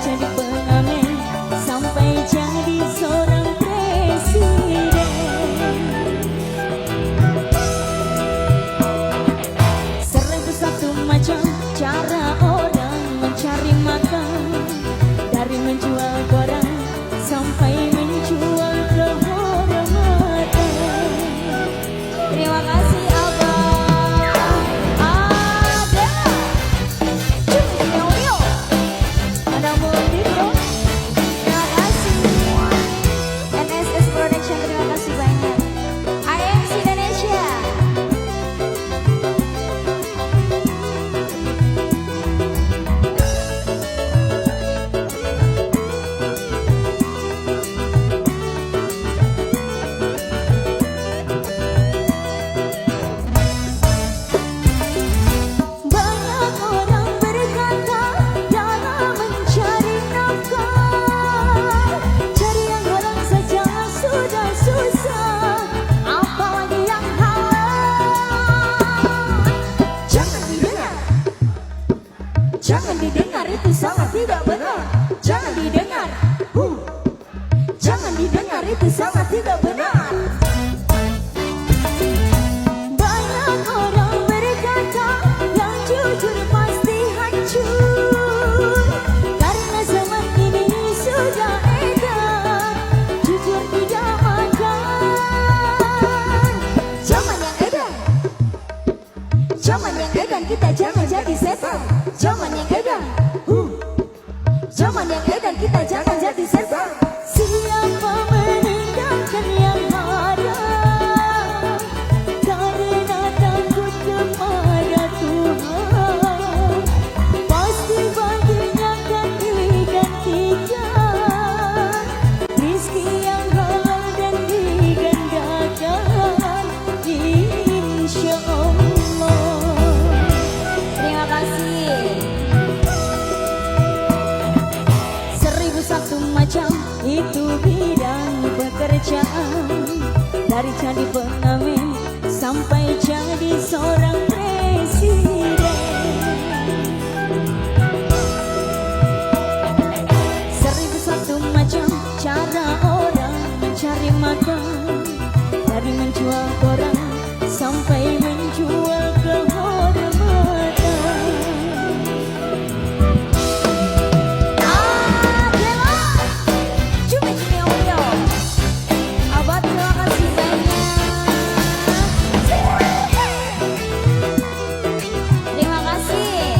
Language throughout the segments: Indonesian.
jadi pengamen sampai jadi seorang presiden. Seribu satu macam cara orang mencari makan, dari menjual barang sampai menjual kehormatan. Terima kasih Abang. Ada Cumi ada Mondino. Terima kasih NSS Production, terima kasih banyak. IMC Indonesia. Banyak orang berkata dalam mencari nafkah, cari yang haram saja sudah susah, apalagi yang halal. Jangan didengar, jangan didengar, itu sangat tidak benar. Jangan didengar, jangan didengar, itu sangat tidak benar. Banyak orang berkata yang jujur pasti hancur, karena zaman ini sudah edan, jujur tidak makan. Zaman yang edan, zaman yang edan, kita jangan jadi setan. Zaman yang edan, zaman yang edan, kita jangan jadi setan. Siapa meninggalkan yang haram karena takut kepada Tuhan, pasti baginya akan digantikan rizki yang halal dan digandakan, insya Allah. Terima kasih. Seribu satu macam itu bidang pekerjaan, dari jadi pengamen sampai jadi seorang presiden. Seribu satu macam cara orang mencari makan, dari menjual koran sampai menjual kehormatan. Abah terima kasih banyak. Terima kasih.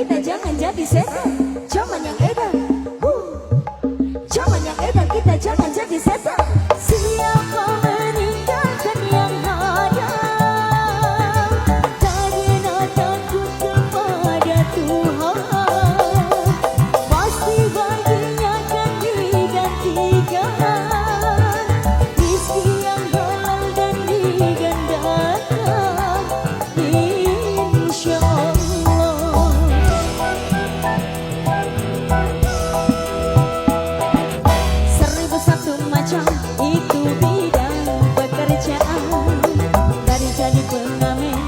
kita jangan jadi setan. Zaman yang edan, zaman yang edan kita jangan jadi setan. Siapa meninggalkan yang ada karena takut kepada Tuhan, pasti baginya akan digantikan rizki yang halal dan digandakan, insya Allah. Seribu satu macam itu bidang pekerjaan, dari jadi pengamen